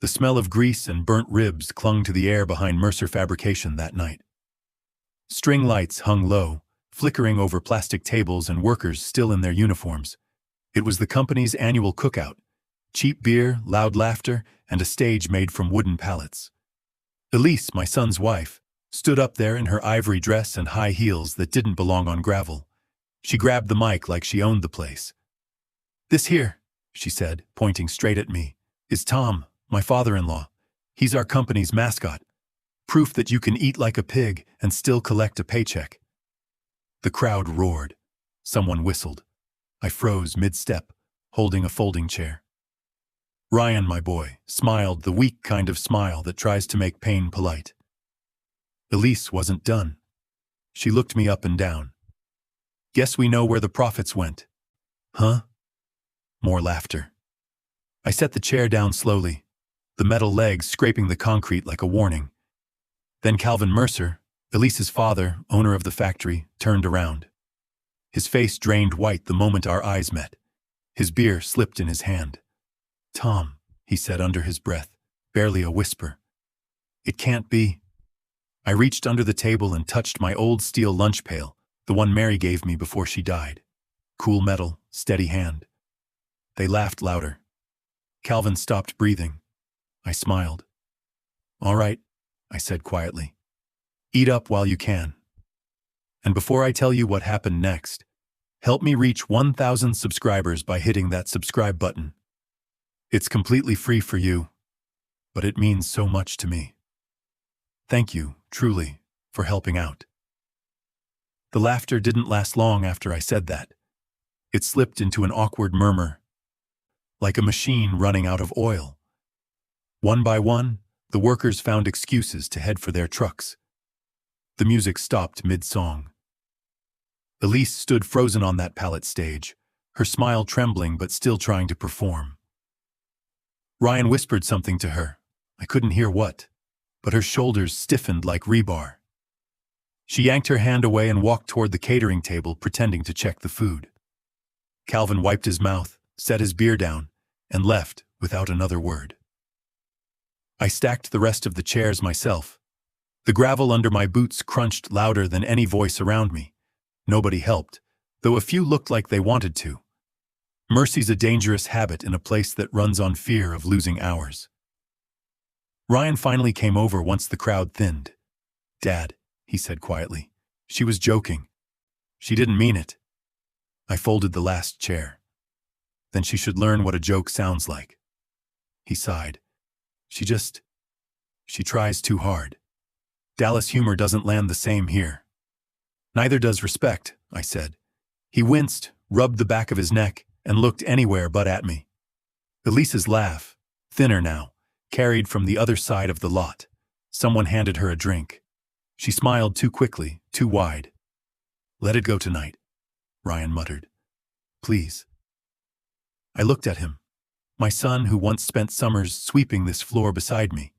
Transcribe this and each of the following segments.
The smell of grease and burnt ribs clung to the air behind Mercer Fabrication that night. String lights hung low, flickering over plastic tables and workers still in their uniforms. It was the company's annual cookout. Cheap beer, loud laughter, and a stage made from wooden pallets. Elise, my son's wife, stood up there in her ivory dress and high heels that didn't belong on gravel. She grabbed the mic like she owned the place. "This here," she said, pointing straight at me, "is Tom, my father-in-law. He's our company's mascot. Proof that you can eat like a pig and still collect a paycheck." The crowd roared. Someone whistled. I froze mid-step, holding a folding chair. Ryan, my boy, smiled the weak kind of smile that tries to make pain polite. Elise wasn't done. She looked me up and down. "Guess we know where the profits went." "Huh?" More laughter. I set the chair down slowly, the metal legs scraping the concrete like a warning. Then Calvin Mercer, Elise's father, owner of the factory, turned around. His face drained white the moment our eyes met. His beer slipped in his hand. "Tom," he said under his breath, barely a whisper. "It can't be." I reached under the table and touched my old steel lunch pail, the one Mary gave me before she died. Cool metal, steady hand. They laughed louder. Calvin stopped breathing. I smiled. "All right," I said quietly. "Eat up while you can. And before I tell you what happened next, help me reach 1,000 subscribers by hitting that subscribe button. It's completely free for you, but it means so much to me. Thank you, truly, for helping out." The laughter didn't last long after I said that. It slipped into an awkward murmur, like a machine running out of oil. One by one, the workers found excuses to head for their trucks. The music stopped mid-song. Elise stood frozen on that pallet stage, her smile trembling but still trying to perform. Ryan whispered something to her. I couldn't hear what, but her shoulders stiffened like rebar. She yanked her hand away and walked toward the catering table, pretending to check the food. Calvin wiped his mouth, set his beer down, and left without another word. I stacked the rest of the chairs myself. The gravel under my boots crunched louder than any voice around me. Nobody helped, though a few looked like they wanted to. Mercy's a dangerous habit in a place that runs on fear of losing hours. Ryan finally came over once the crowd thinned. "Dad," he said quietly. "She was joking. She didn't mean it." I folded the last chair. "Then she should learn what a joke sounds like." He sighed. She tries too hard. Dallas humor doesn't land the same here." "Neither does respect," I said. He winced, rubbed the back of his neck, and looked anywhere but at me. Elise's laugh, thinner now, carried from the other side of the lot. Someone handed her a drink. She smiled too quickly, too wide. "Let it go tonight," Ryan muttered. "Please." I looked at him. My son, who once spent summers sweeping this floor beside me,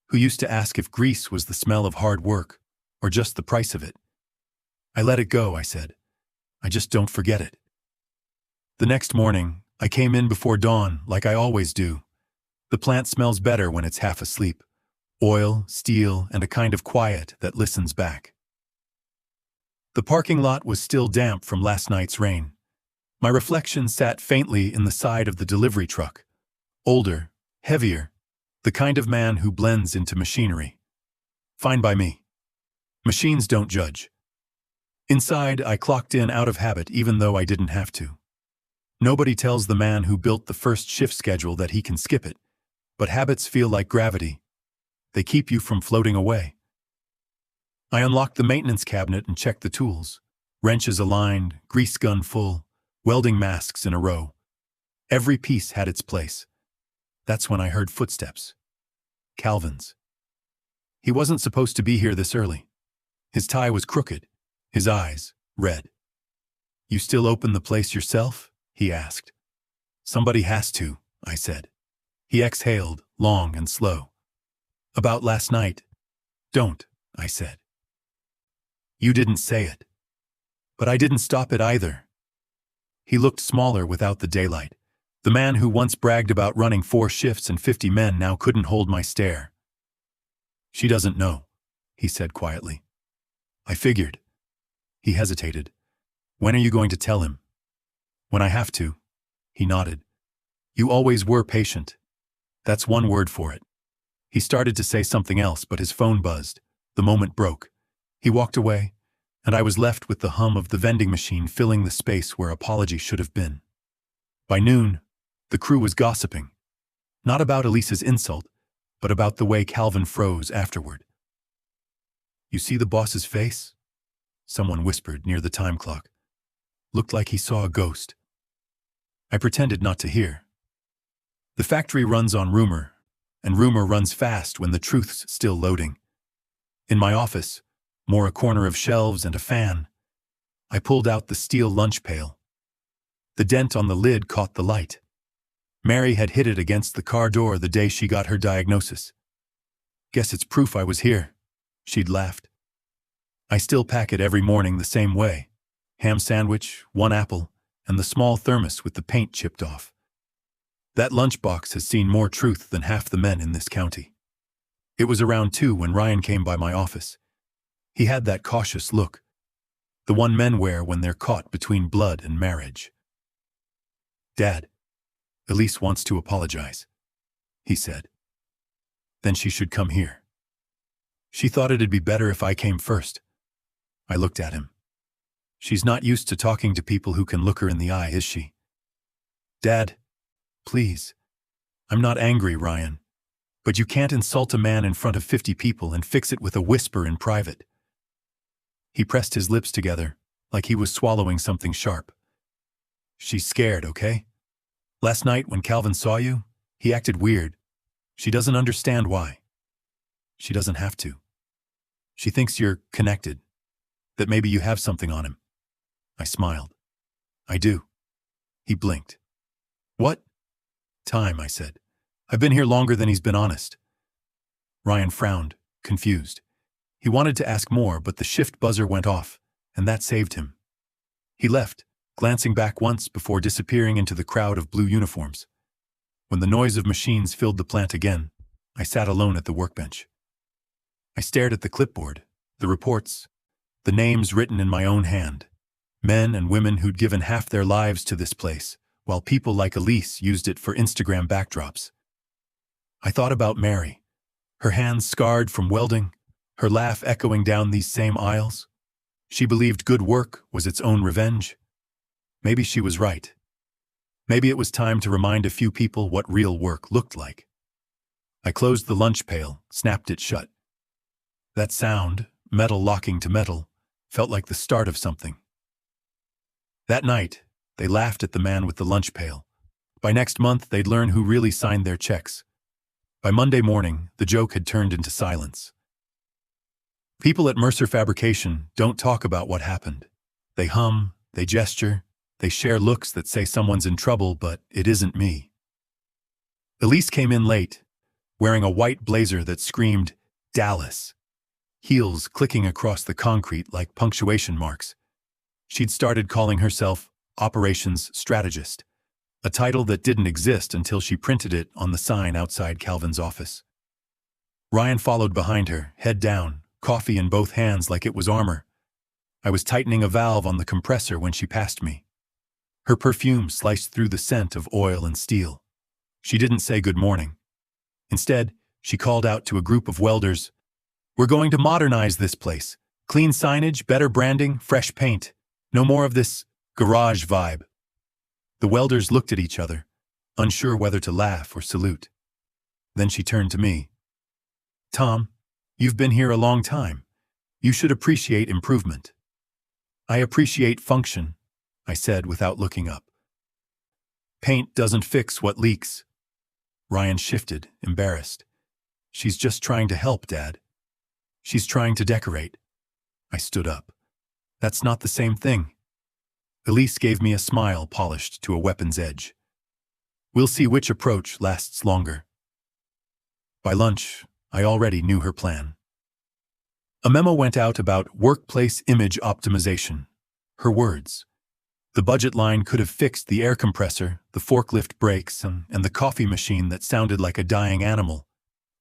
who used to ask if grease was the smell of hard work or just the price of it. "I let it go," I said. "I just don't forget it." The next morning, I came in before dawn, like I always do. The plant smells better when it's half asleep. Oil, steel, and a kind of quiet that listens back. The parking lot was still damp from last night's rain. My reflection sat faintly in the side of the delivery truck. Older, heavier, the kind of man who blends into machinery. Fine by me. Machines don't judge. Inside, I clocked in out of habit even though I didn't have to. Nobody tells the man who built the first shift schedule that he can skip it, but habits feel like gravity. They keep you from floating away. I unlocked the maintenance cabinet and checked the tools. Wrenches aligned, grease gun full, welding masks in a row. Every piece had its place. That's when I heard footsteps. Calvin's. He wasn't supposed to be here this early. His tie was crooked, his eyes red. "You still open the place yourself?" he asked. "Somebody has to," I said. He exhaled, long and slow. "About last night." "Don't," I said. "You didn't say it." "But I didn't stop it either." He looked smaller without the daylight. The man who once bragged about running 4 shifts and 50 men now couldn't hold my stare. "She doesn't know," he said quietly. "I figured." He hesitated. "When are you going to tell him?" "When I have to." He nodded. "You always were patient. That's one word for it." He started to say something else, but his phone buzzed. The moment broke. He walked away, and I was left with the hum of the vending machine filling the space where apology should have been. By noon, the crew was gossiping. Not about Elise's insult, but about the way Calvin froze afterward. "You see the boss's face?" Someone whispered near the time clock. "Looked like he saw a ghost." I pretended not to hear. The factory runs on rumor, and rumor runs fast when the truth's still loading. In my office, more a corner of shelves and a fan, I pulled out the steel lunch pail. The dent on the lid caught the light. Mary had hit it against the car door the day she got her diagnosis. "Guess it's proof I was here," she'd laughed. I still pack it every morning the same way. Ham sandwich, 1 apple, and the small thermos with the paint chipped off. That lunchbox has seen more truth than half the men in this county. It was around 2 when Ryan came by my office. He had that cautious look, the one men wear when they're caught between blood and marriage. "Dad, Elise wants to apologize," he said. "Then she should come here. She thought it'd be better if I came first." I looked at him. "She's not used to talking to people who can look her in the eye, is she?" "Dad, please. I'm not angry, Ryan. But you can't insult a man in front of 50 people and fix it with a whisper in private." He pressed his lips together, like he was swallowing something sharp. "She's scared, okay? Last night when Calvin saw you, he acted weird. She doesn't understand why. She doesn't have to. She thinks you're connected, that maybe you have something on him." I smiled. "I do." He blinked. "What?" "Time," I said. "I've been here longer than he's been honest." Ryan frowned, confused. He wanted to ask more, but the shift buzzer went off, and that saved him. He left, glancing back once before disappearing into the crowd of blue uniforms. When the noise of machines filled the plant again, I sat alone at the workbench. I stared at the clipboard, the reports, the names written in my own hand. Men and women who'd given half their lives to this place, while people like Elise used it for Instagram backdrops. I thought about Mary, her hands scarred from welding, her laugh echoing down these same aisles. She believed good work was its own revenge. Maybe she was right. Maybe it was time to remind a few people what real work looked like. I closed the lunch pail, snapped it shut. That sound, metal locking to metal, felt like the start of something. That night, they laughed at the man with the lunch pail. By next month, they'd learn who really signed their checks. By Monday morning, the joke had turned into silence. People at Mercer Fabrication don't talk about what happened. They hum, they gesture, they share looks that say someone's in trouble, but it isn't me. Elise came in late, wearing a white blazer that screamed, "Dallas," heels clicking across the concrete like punctuation marks. She'd started calling herself Operations Strategist, a title that didn't exist until she printed it on the sign outside Calvin's office. Ryan followed behind her, head down, coffee in both hands like it was armor. I was tightening a valve on the compressor when she passed me. Her perfume sliced through the scent of oil and steel. She didn't say good morning. Instead, she called out to a group of welders, "We're going to modernize this place. Clean signage, better branding, fresh paint. No more of this garage vibe." The welders looked at each other, unsure whether to laugh or salute. Then she turned to me. "Tom, you've been here a long time. You should appreciate improvement." "I appreciate function," I said without looking up. "Paint doesn't fix what leaks." Ryan shifted, embarrassed. "She's just trying to help, Dad. She's trying to decorate." I stood up. "That's not the same thing." Elise gave me a smile polished to a weapon's edge. "We'll see which approach lasts longer." By lunch, I already knew her plan. A memo went out about workplace image optimization. Her words. The budget line could have fixed the air compressor, the forklift brakes, and the coffee machine that sounded like a dying animal.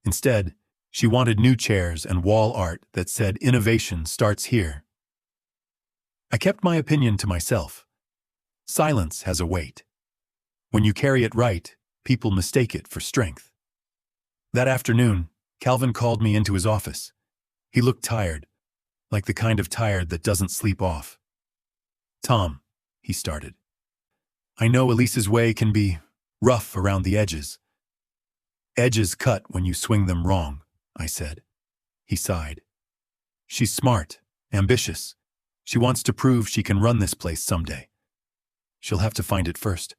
Instead, she wanted new chairs and wall art that said innovation starts here. I kept my opinion to myself. Silence has a weight. When you carry it right, people mistake it for strength. That afternoon, Calvin called me into his office. He looked tired, like the kind of tired that doesn't sleep off. "Tom," he started, "I know Elise's way can be rough around the edges." "Edges cut when you swing them wrong," I said. He sighed. "She's smart, ambitious. She wants to prove she can run this place someday. She'll have to find it first."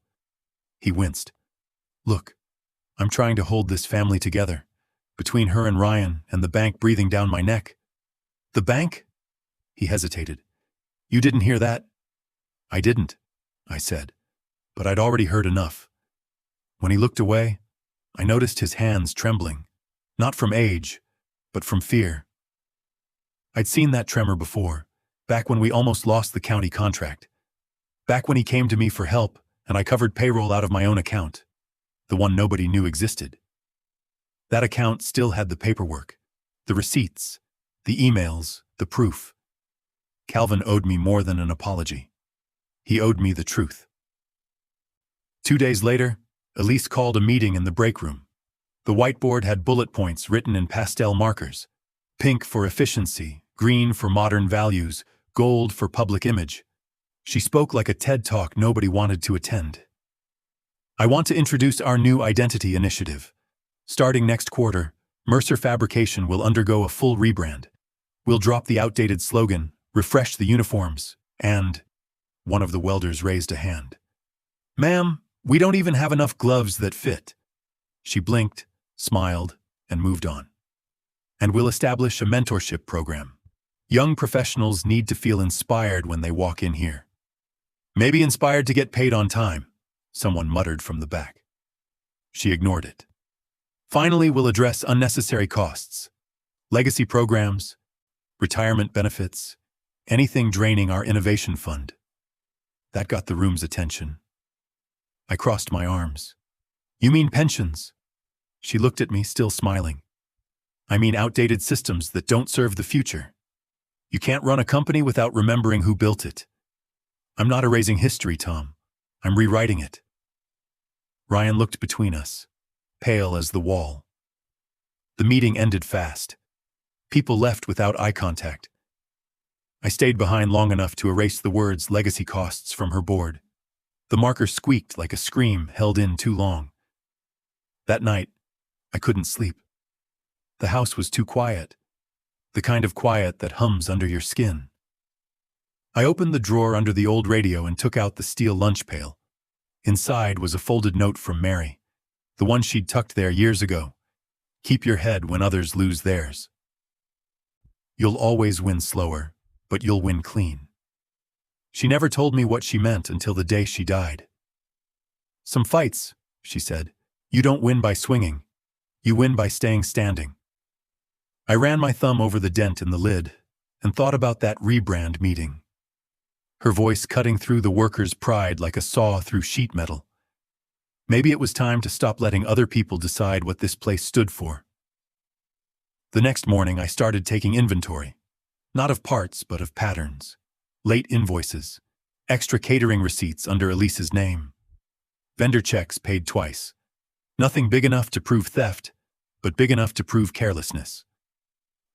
He winced. "Look, I'm trying to hold this family together, between her and Ryan and the bank breathing down my neck." "The bank?" He hesitated. "You didn't hear that?" "I didn't," I said, but I'd already heard enough. When he looked away, I noticed his hands trembling, not from age, but from fear. I'd seen that tremor before, back when we almost lost the county contract. Back when he came to me for help and I covered payroll out of my own account, the one nobody knew existed. That account still had the paperwork, the receipts, the emails, the proof. Calvin owed me more than an apology. He owed me the truth. 2 days later, Elise called a meeting in the break room. The whiteboard had bullet points written in pastel markers. Pink for efficiency, green for modern values, gold for public image. She spoke like a TED Talk nobody wanted to attend. "I want to introduce our new identity initiative. Starting next quarter, Mercer Fabrication will undergo a full rebrand. We'll drop the outdated slogan, refresh the uniforms, and..." One of the welders raised a hand. "Ma'am, we don't even have enough gloves that fit." She blinked, smiled, and moved on. "And we'll establish a mentorship program. Young professionals need to feel inspired when they walk in here." "Maybe inspired to get paid on time," someone muttered from the back. She ignored it. "Finally, we'll address unnecessary costs. Legacy programs, retirement benefits, anything draining our innovation fund." That got the room's attention. I crossed my arms. "You mean pensions?" She looked at me, still smiling. "I mean outdated systems that don't serve the future. You can't run a company without remembering who built it. I'm not erasing history, Tom. I'm rewriting it." Ryan looked between us, pale as the wall. The meeting ended fast. People left without eye contact. I stayed behind long enough to erase the words legacy costs from her board. The marker squeaked like a scream held in too long. That night, I couldn't sleep. The house was too quiet, the kind of quiet that hums under your skin. I opened the drawer under the old radio and took out the steel lunch pail. Inside was a folded note from Mary, the one she'd tucked there years ago. "Keep your head when others lose theirs. You'll always win slower, but you'll win clean." She never told me what she meant until the day she died. "Some fights," she said, "you don't win by swinging. You win by staying standing." I ran my thumb over the dent in the lid and thought about that rebrand meeting. Her voice cutting through the workers' pride like a saw through sheet metal. Maybe it was time to stop letting other people decide what this place stood for. The next morning I started taking inventory, not of parts but of patterns. Late invoices, extra catering receipts under Elise's name, vendor checks paid twice. Nothing big enough to prove theft, but big enough to prove carelessness.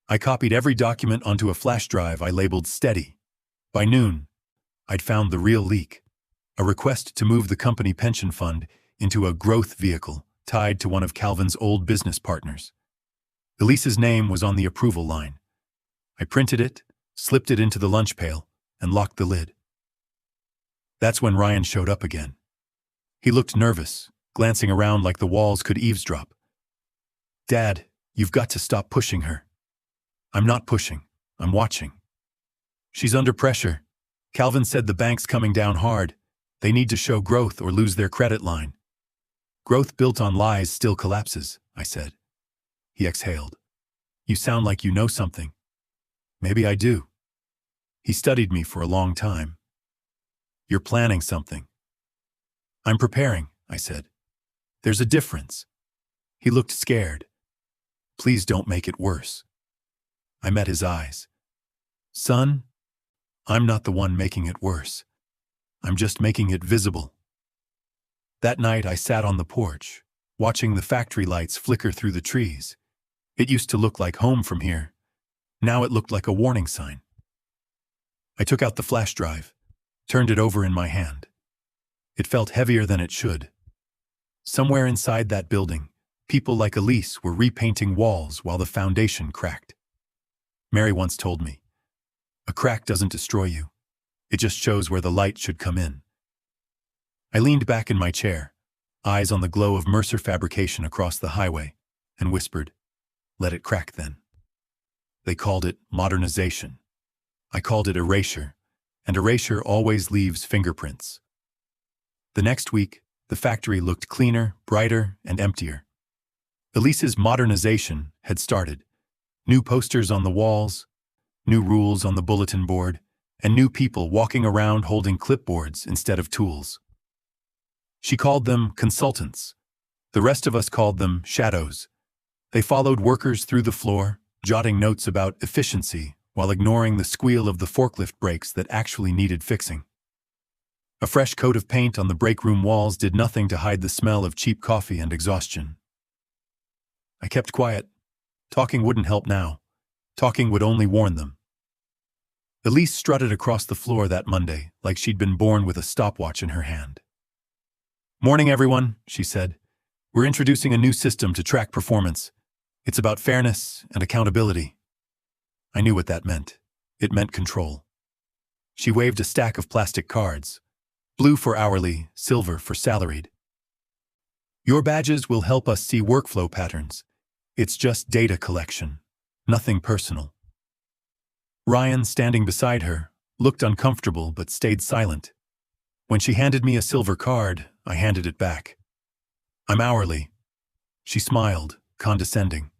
I copied every document onto a flash drive I labeled Steady. By noon, I'd found the real leak, a request to move the company pension fund into a growth vehicle tied to one of Calvin's old business partners. Elise's name was on the approval line. I printed it, slipped it into the lunch pail, and locked the lid. That's when Ryan showed up again. He looked nervous, glancing around like the walls could eavesdrop. "Dad, you've got to stop pushing her." "I'm not pushing, I'm watching. She's under pressure. Calvin said the bank's coming down hard. They need to show growth or lose their credit line." "Growth built on lies still collapses," I said. He exhaled. "You sound like you know something." "Maybe I do." He studied me for a long time. You're planning something. I'm preparing, I said. There's a difference. He looked scared. Please don't make it worse. I met his eyes. Son, I'm not the one making it worse. I'm just making it visible. That night I sat on the porch, watching the factory lights flicker through the trees. It used to look like home from here. Now it looked like a warning sign. I took out the flash drive, turned it over in my hand. It felt heavier than it should. Somewhere inside that building, people like Elise were repainting walls while the foundation cracked. Mary once told me, "A crack doesn't destroy you. It just shows where the light should come in." I leaned back in my chair, eyes on the glow of Mercer fabrication across the highway, and whispered, "Let it crack then." They called it modernization. I called it erasure, and erasure always leaves fingerprints. The next week, the factory looked cleaner, brighter, and emptier. Elise's modernization had started. New posters on the walls, new rules on the bulletin board, and new people walking around holding clipboards instead of tools. She called them consultants. The rest of us called them shadows. They followed workers through the floor, jotting notes about efficiency while ignoring the squeal of the forklift brakes that actually needed fixing. A fresh coat of paint on the break room walls did nothing to hide the smell of cheap coffee and exhaustion. I kept quiet. Talking wouldn't help now. Talking would only warn them. Elise strutted across the floor that Monday like she'd been born with a stopwatch in her hand. "Morning, everyone," she said. "We're introducing a new system to track performance. It's about fairness and accountability." I knew what that meant. It meant control. She waved a stack of plastic cards. Blue for hourly, silver for salaried. "Your badges will help us see workflow patterns. It's just data collection, nothing personal." Ryan, standing beside her, looked uncomfortable but stayed silent. When she handed me a silver card, I handed it back. "I'm hourly." She smiled, condescending.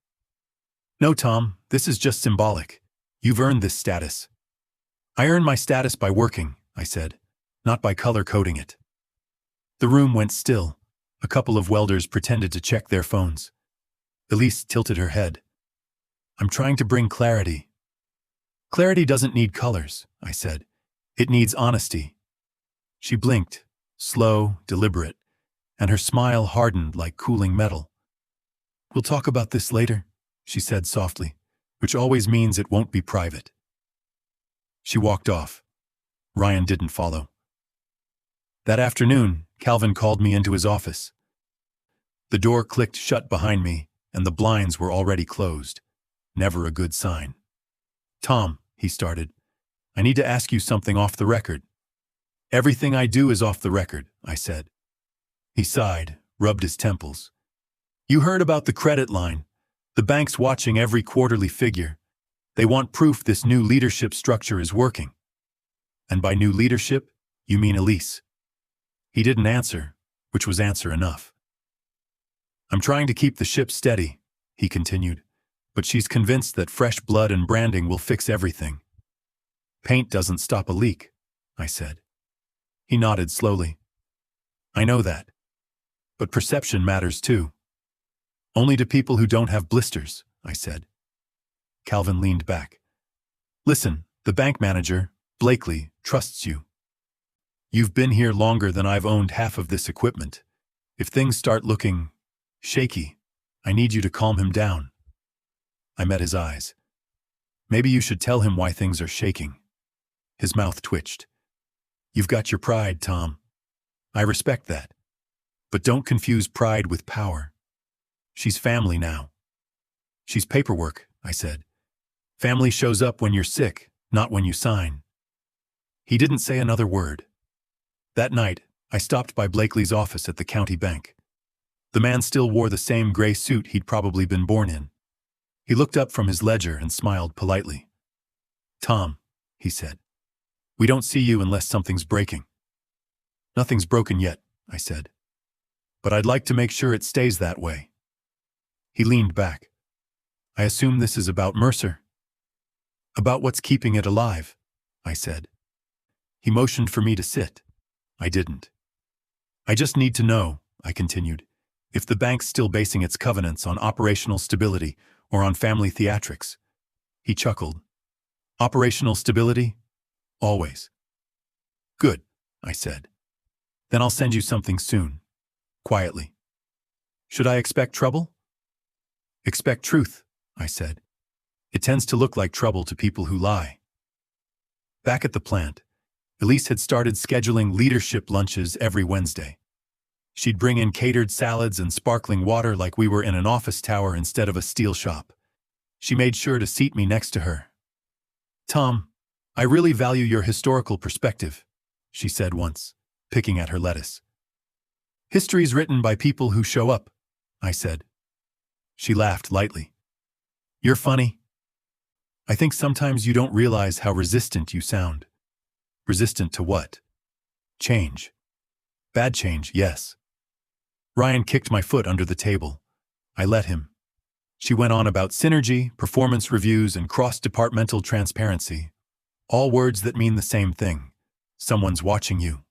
"No, Tom, this is just symbolic. You've earned this status." "I earn my status by working," I said, "not by color-coding it." The room went still. A couple of welders pretended to check their phones. Elise tilted her head. "I'm trying to bring clarity." "Clarity doesn't need colors," I said. "It needs honesty." She blinked, slow, deliberate, and her smile hardened like cooling metal. "We'll talk about this later," she said softly, which always means it won't be private. She walked off. Ryan didn't follow. That afternoon, Calvin called me into his office. The door clicked shut behind me, and the blinds were already closed. Never a good sign. "Tom," he started, "I need to ask you something off the record." "Everything I do is off the record," I said. He sighed, rubbed his temples. "You heard about the credit line. The bank's watching every quarterly figure. They want proof this new leadership structure is working." "And by new leadership, you mean Elise?" He didn't answer, which was answer enough. "I'm trying to keep the ship steady," he continued, "but she's convinced that fresh blood and branding will fix everything." "Paint doesn't stop a leak," I said. He nodded slowly. "I know that. But perception matters too." "Only to people who don't have blisters," I said. Calvin leaned back. "Listen, the bank manager, Blakely, trusts you. You've been here longer than I've owned half of this equipment. If things start looking shaky, I need you to calm him down." I met his eyes. "Maybe you should tell him why things are shaking." His mouth twitched. "You've got your pride, Tom. I respect that. But don't confuse pride with power. She's family now." "She's paperwork," I said. "Family shows up when you're sick, not when you sign." He didn't say another word. That night, I stopped by Blakely's office at the county bank. The man still wore the same gray suit he'd probably been born in. He looked up from his ledger and smiled politely. "Tom," he said, "we don't see you unless something's breaking." "Nothing's broken yet," I said. "But I'd like to make sure it stays that way." He leaned back. "I assume this is about Mercer?" "About what's keeping it alive," I said. He motioned for me to sit. I didn't. I just need to know, I continued, if the bank's still basing its covenants on operational stability or on family theatrics. He chuckled. Operational stability? Always. Good, I said. Then I'll send you something soon. Quietly. Should I expect trouble? Expect truth, I said. It tends to look like trouble to people who lie. Back at the plant, Elise had started scheduling leadership lunches every Wednesday. She'd bring in catered salads and sparkling water like we were in an office tower instead of a steel shop. She made sure to seat me next to her. Tom, I really value your historical perspective, she said once, picking at her lettuce. History's written by people who show up, I said. She laughed lightly. You're funny. I think sometimes you don't realize how resistant you sound. Resistant to what? Change. Bad change, yes. Ryan kicked my foot under the table. I let him. She went on about synergy, performance reviews, and cross-departmental transparency. All words that mean the same thing. Someone's watching you.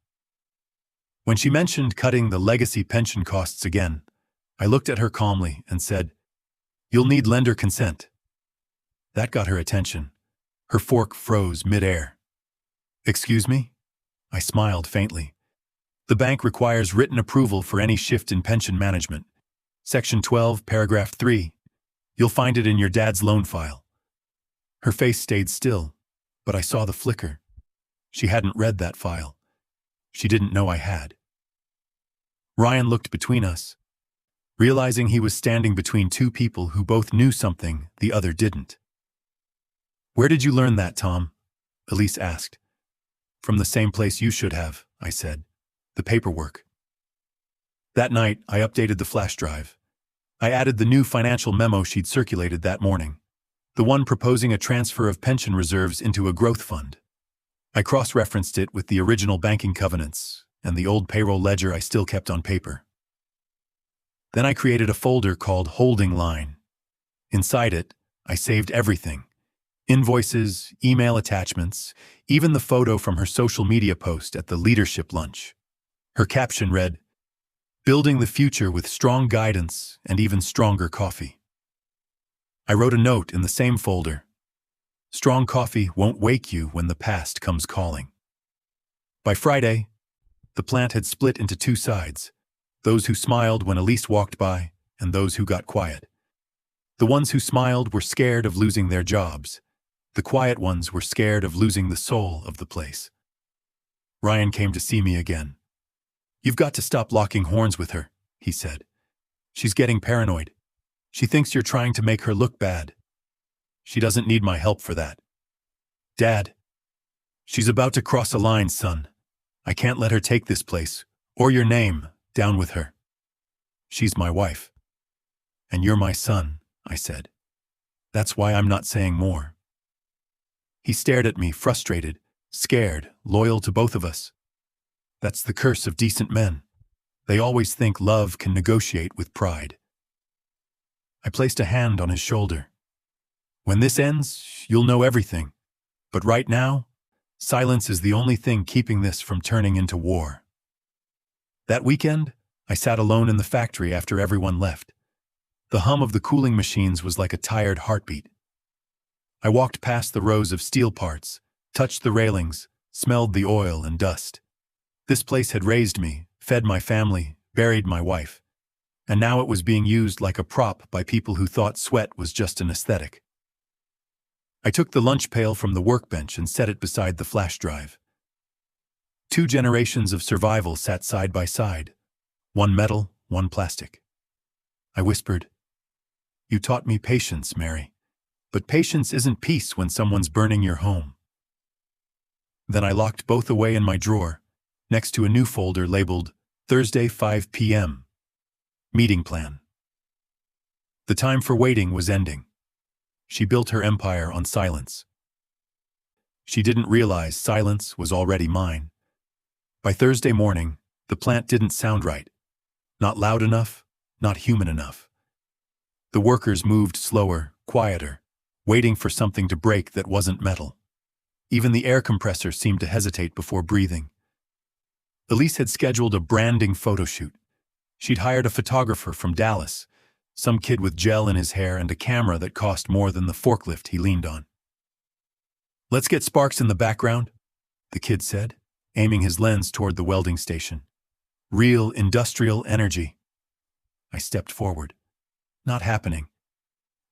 When she mentioned cutting the legacy pension costs again, I looked at her calmly and said, You'll need lender consent. That got her attention. Her fork froze mid-air. Excuse me? I smiled faintly. The bank requires written approval for any shift in pension management. Section 12, paragraph 3. You'll find it in your dad's loan file. Her face stayed still, but I saw the flicker. She hadn't read that file. She didn't know I had. Ryan looked between us, realizing he was standing between two people who both knew something the other didn't. Where did you learn that, Tom? Elise asked. From the same place you should have, I said. The paperwork. That night, I updated the flash drive. I added the new financial memo she'd circulated that morning, the one proposing a transfer of pension reserves into a growth fund. I cross-referenced it with the original banking covenants and the old payroll ledger I still kept on paper. Then I created a folder called Holding Line. Inside it, I saved everything. Invoices, email attachments, even the photo from her social media post at the leadership lunch. Her caption read, Building the future with strong guidance and even stronger coffee. I wrote a note in the same folder. Strong coffee won't wake you when the past comes calling. By Friday, the plant had split into two sides, those who smiled when Elise walked by and those who got quiet. The ones who smiled were scared of losing their jobs. The quiet ones were scared of losing the soul of the place. Ryan came to see me again. You've got to stop locking horns with her, he said. She's getting paranoid. She thinks you're trying to make her look bad. She doesn't need my help for that. Dad, she's about to cross a line, son. I can't let her take this place, or your name, down with her. She's my wife. And you're my son, I said. That's why I'm not saying more. He stared at me, frustrated, scared, loyal to both of us. That's the curse of decent men. They always think love can negotiate with pride. I placed a hand on his shoulder. When this ends, you'll know everything. But right now, silence is the only thing keeping this from turning into war. That weekend, I sat alone in the factory after everyone left. The hum of the cooling machines was like a tired heartbeat. I walked past the rows of steel parts, touched the railings, smelled the oil and dust. This place had raised me, fed my family, buried my wife. And now it was being used like a prop by people who thought sweat was just an aesthetic. I took the lunch pail from the workbench and set it beside the flash drive. 2 generations of survival sat side by side, one metal, one plastic. I whispered, You taught me patience, Mary. But patience isn't peace when someone's burning your home. Then I locked both away in my drawer, next to a new folder labeled Thursday 5 p.m. Meeting plan. The time for waiting was ending. She built her empire on silence. She didn't realize silence was already mine. By Thursday morning, the plant didn't sound right. Not loud enough, not human enough. The workers moved slower, quieter, waiting for something to break that wasn't metal. Even the air compressor seemed to hesitate before breathing. Elise had scheduled a branding photo shoot. She'd hired a photographer from Dallas, some kid with gel in his hair and a camera that cost more than the forklift he leaned on. "Let's get Sparks in the background," the kid said, aiming his lens toward the welding station. "Real industrial energy." I stepped forward. "Not happening."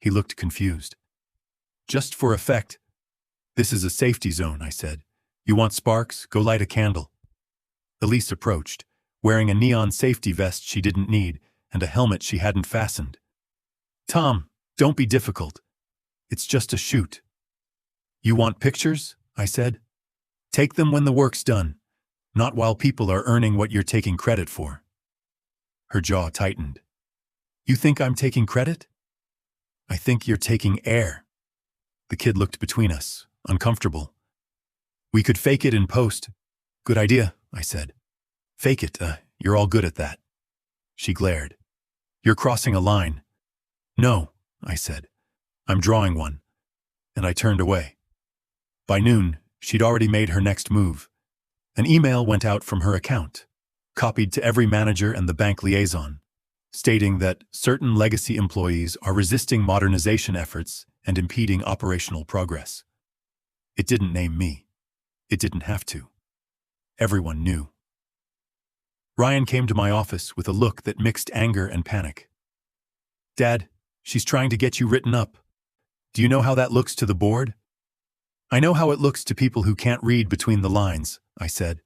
He looked confused. "Just for effect." "This is a safety zone," I said. "You want sparks? Go light a candle." Elise approached, wearing a neon safety vest she didn't need and a helmet she hadn't fastened. "Tom, don't be difficult. It's just a shoot." "You want pictures?" I said. "Take them when the work's done, not while people are earning what you're taking credit for." Her jaw tightened. "You think I'm taking credit?" "I think you're taking air." The kid looked between us, uncomfortable. "We could fake it in post." "Good idea," I said. "Fake it, you're all good at that." She glared. "You're crossing a line." "No," I said. "I'm drawing one." And I turned away. By noon, she'd already made her next move. An email went out from her account, copied to every manager and the bank liaison, stating that certain legacy employees are resisting modernization efforts and impeding operational progress. It didn't name me. It didn't have to. Everyone knew. Ryan came to my office with a look that mixed anger and panic. "Dad, she's trying to get you written up. Do you know how that looks to the board?" "I know how it looks to people who can't read between the lines," I said.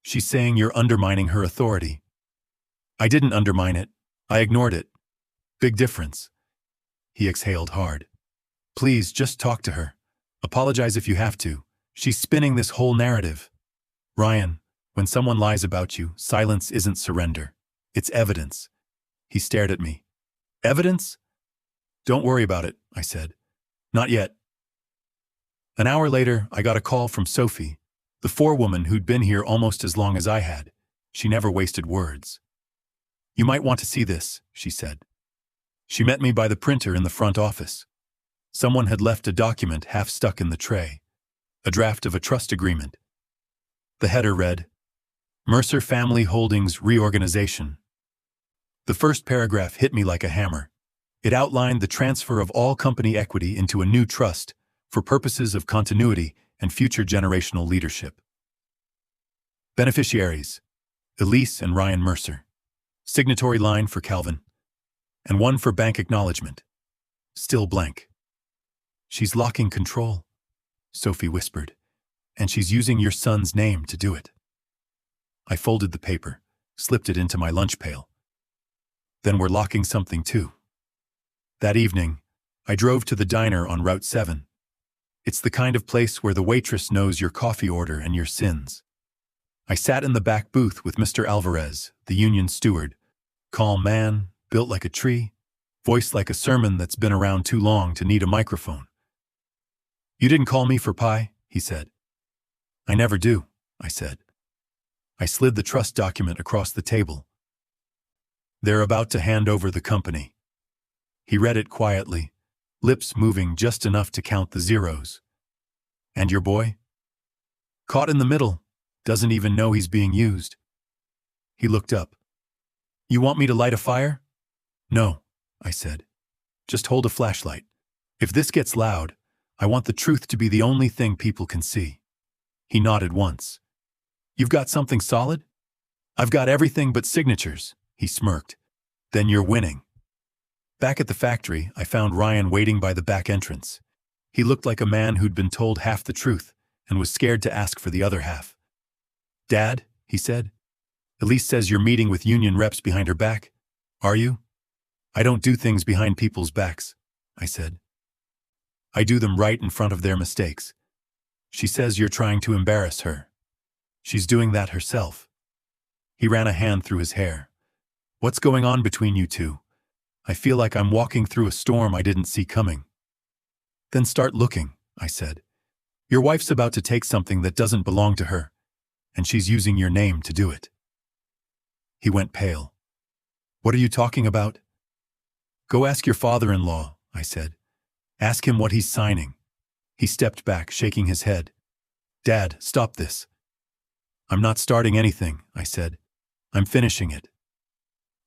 "She's saying you're undermining her authority." "I didn't undermine it. I ignored it. Big difference." He exhaled hard. "Please, just talk to her. Apologize if you have to. She's spinning this whole narrative." "Ryan, when someone lies about you, silence isn't surrender. It's evidence." He stared at me. "Evidence?" "Don't worry about it," I said. "Not yet." An hour later, I got a call from Sophie, the forewoman who'd been here almost as long as I had. She never wasted words. "You might want to see this," she said. She met me by the printer in the front office. Someone had left a document half stuck in the tray, a draft of a trust agreement. The header read, "Mercer Family Holdings Reorganization." The first paragraph hit me like a hammer. It outlined the transfer of all company equity into a new trust for purposes of continuity and future generational leadership. Beneficiaries: Elise and Ryan Mercer. Signatory line for Calvin. And one for bank acknowledgement. Still blank. "She's locking control," Sophie whispered, "and she's using your son's name to do it." I folded the paper, slipped it into my lunch pail. "Then we're locking something too." That evening, I drove to the diner on Route 7. It's the kind of place where the waitress knows your coffee order and your sins. I sat in the back booth with Mr. Alvarez, the union steward, calm man, built like a tree, voice like a sermon that's been around too long to need a microphone. "You didn't call me for pie," he said. "I never do," I said. I slid the trust document across the table. "They're about to hand over the company." He read it quietly, lips moving just enough to count the zeros. "And your boy? Caught in the middle, doesn't even know he's being used." He looked up. "You want me to light a fire?" "No," I said. "Just hold a flashlight. If this gets loud, I want the truth to be the only thing people can see." He nodded once. "You've got something solid?" "I've got everything but signatures," he smirked. "Then you're winning." Back at the factory, I found Ryan waiting by the back entrance. He looked like a man who'd been told half the truth and was scared to ask for the other half. "Dad," he said, "Elise says you're meeting with union reps behind her back. Are you?" "I don't do things behind people's backs," I said. "I do them right in front of their mistakes. She says you're trying to embarrass her. She's doing that herself." He ran a hand through his hair. "What's going on between you two? I feel like I'm walking through a storm I didn't see coming." "Then start looking," I said. "Your wife's about to take something that doesn't belong to her, and she's using your name to do it." He went pale. "What are you talking about?" "Go ask your father-in-law," I said. "Ask him what he's signing." He stepped back, shaking his head. "Dad, stop this." I'm not starting anything, I said. I'm finishing it.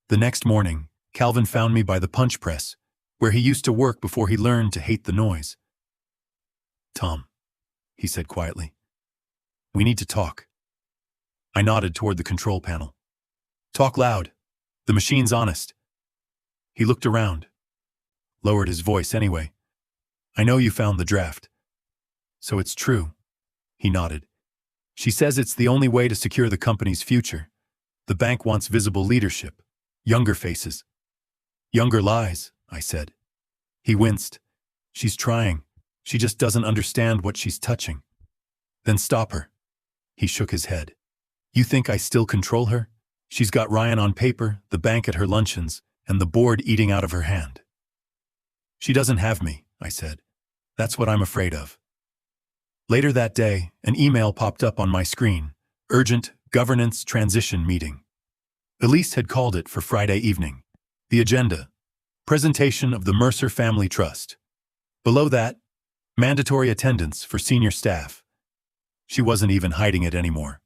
The next morning, Calvin found me by the punch press, where he used to work before he learned to hate the noise. Tom, he said quietly, we need to talk. I nodded toward the control panel. Talk loud. The machine's honest. He looked around, lowered his voice anyway. I know you found the draft. So it's true. He nodded. She says it's the only way to secure the company's future. The bank wants visible leadership, younger faces. Younger lies, I said. He winced. She's trying. She just doesn't understand what she's touching. Then stop her. He shook his head. You think I still control her? She's got Ryan on paper, the bank at her luncheons, and the board eating out of her hand. She doesn't have me, I said. That's what I'm afraid of. Later that day, an email popped up on my screen. Urgent governance transition meeting. Elise had called it for Friday evening. The agenda: presentation of the Mercer Family Trust. Below that, mandatory attendance for senior staff. She wasn't even hiding it anymore.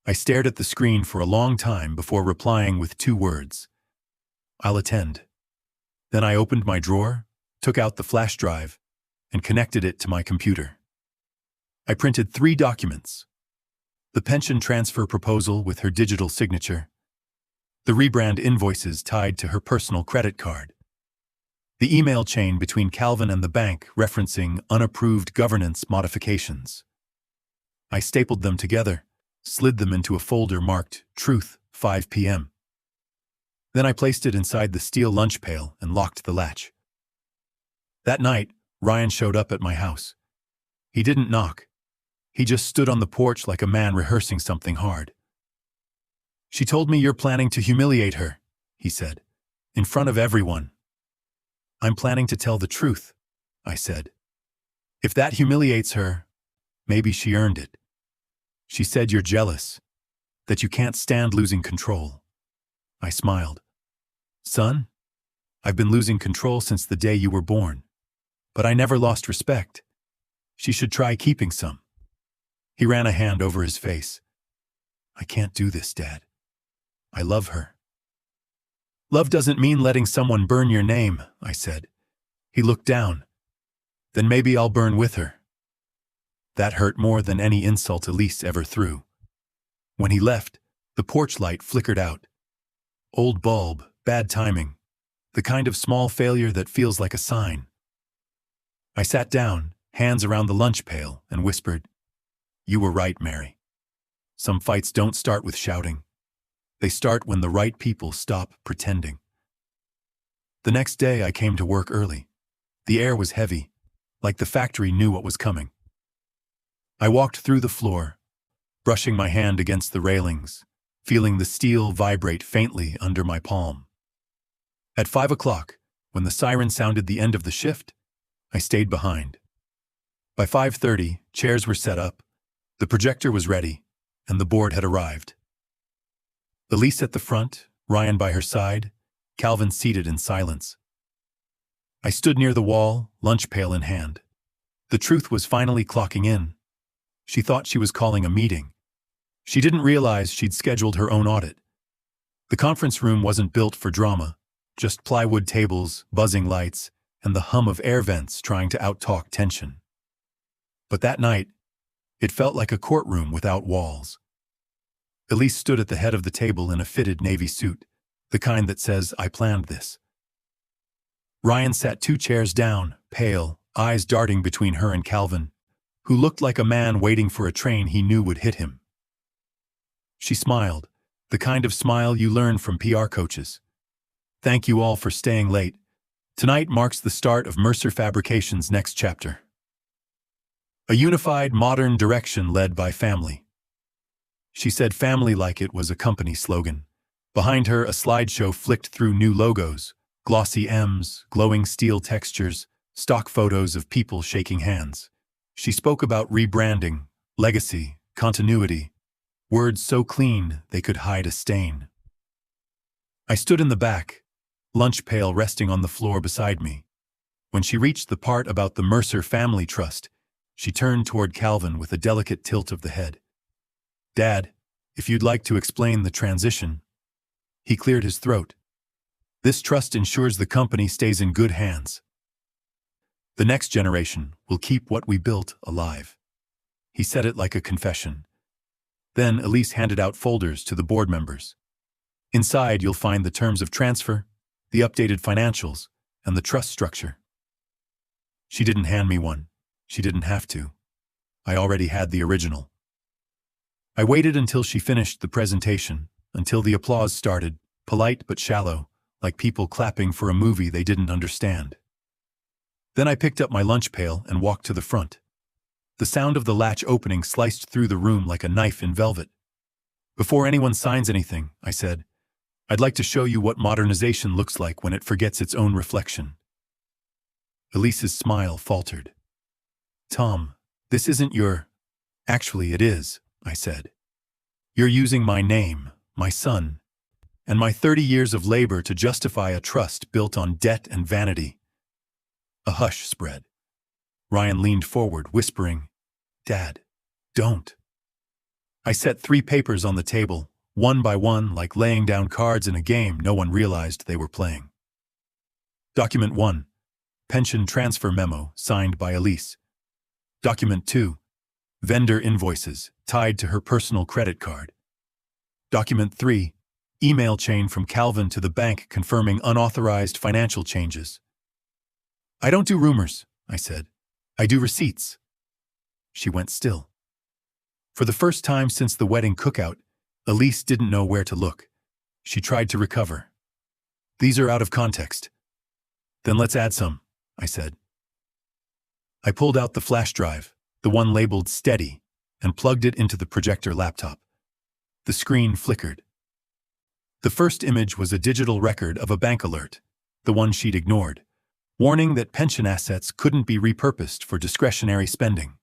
I stared at the screen for a long time before replying with 2 words. I'll attend. Then I opened my drawer, took out the flash drive, and connected it to my computer. I printed 3 documents: the pension transfer proposal with her digital signature, the rebrand invoices tied to her personal credit card, the email chain between Calvin and the bank referencing unapproved governance modifications. I stapled them together, slid them into a folder marked Truth, 5 p.m. Then I placed it inside the steel lunch pail and locked the latch. That night, Ryan showed up at my house. He didn't knock. He just stood on the porch like a man rehearsing something hard. She told me you're planning to humiliate her, he said, in front of everyone. I'm planning to tell the truth, I said. If that humiliates her, maybe she earned it. She said you're jealous, that you can't stand losing control. I smiled. Son, I've been losing control since the day you were born, but I never lost respect. She should try keeping some. He ran a hand over his face. I can't do this, Dad. I love her. Love doesn't mean letting someone burn your name, I said. He looked down. Then maybe I'll burn with her. That hurt more than any insult Elise ever threw. When he left, the porch light flickered out. Old bulb, bad timing. The kind of small failure that feels like a sign. I sat down, hands around the lunch pail, and whispered, You were right, Mary. Some fights don't start with shouting. They start when the right people stop pretending. The next day I came to work early. The air was heavy, like the factory knew what was coming. I walked through the floor, brushing my hand against the railings, feeling the steel vibrate faintly under my palm. At 5 o'clock, when the siren sounded the end of the shift, I stayed behind. By 5:30, chairs were set up, the projector was ready, and the board had arrived. Elise at the front, Ryan by her side, Calvin seated in silence. I stood near the wall, lunch pail in hand. The truth was finally clocking in. She thought she was calling a meeting. She didn't realize she'd scheduled her own audit. The conference room wasn't built for drama, just plywood tables, buzzing lights, and the hum of air vents trying to out-talk tension. But that night, it felt like a courtroom without walls. Elise stood at the head of the table in a fitted navy suit, the kind that says, I planned this. Ryan sat 2 chairs down, pale, eyes darting between her and Calvin, who looked like a man waiting for a train he knew would hit him. She smiled, the kind of smile you learn from PR coaches. Thank you all for staying late. Tonight marks the start of Mercer Fabrication's next chapter. A unified, modern direction led by family. She said family like it was a company slogan. Behind her, a slideshow flicked through new logos, glossy M's, glowing steel textures, stock photos of people shaking hands. She spoke about rebranding, legacy, continuity, words so clean they could hide a stain. I stood in the back, lunch pail resting on the floor beside me. When she reached the part about the Mercer Family Trust, she turned toward Calvin with a delicate tilt of the head. Dad, if you'd like to explain the transition. He cleared his throat. This trust ensures the company stays in good hands. The next generation will keep what we built alive. He said it like a confession. Then Elise handed out folders to the board members. Inside, you'll find the terms of transfer, the updated financials, and the trust structure. She didn't hand me one. She didn't have to. I already had the original. I waited until she finished the presentation, until the applause started, polite but shallow, like people clapping for a movie they didn't understand. Then I picked up my lunch pail and walked to the front. The sound of the latch opening sliced through the room like a knife in velvet. Before anyone signs anything, I said, I'd like to show you what modernization looks like when it forgets its own reflection. Elise's smile faltered. Tom, this isn't your... Actually, it is, I said. You're using my name, my son, and my 30 years of labor to justify a trust built on debt and vanity. A hush spread. Ryan leaned forward, whispering, Dad, don't. I set 3 papers on the table, one by one, like laying down cards in a game no one realized they were playing. Document 1, Pension Transfer Memo, signed by Elise. Document 2, Vendor Invoices, tied to her personal credit card. Document 3, Email chain from Calvin to the bank confirming unauthorized financial changes. I don't do rumors, I said. I do receipts. She went still. For the first time since the wedding cookout, Elise didn't know where to look. She tried to recover. These are out of context. Then let's add some, I said. I pulled out the flash drive, the one labeled Steady, and plugged it into the projector laptop. The screen flickered. The first image was a digital record of a bank alert, the one she'd ignored, warning that pension assets couldn't be repurposed for discretionary spending.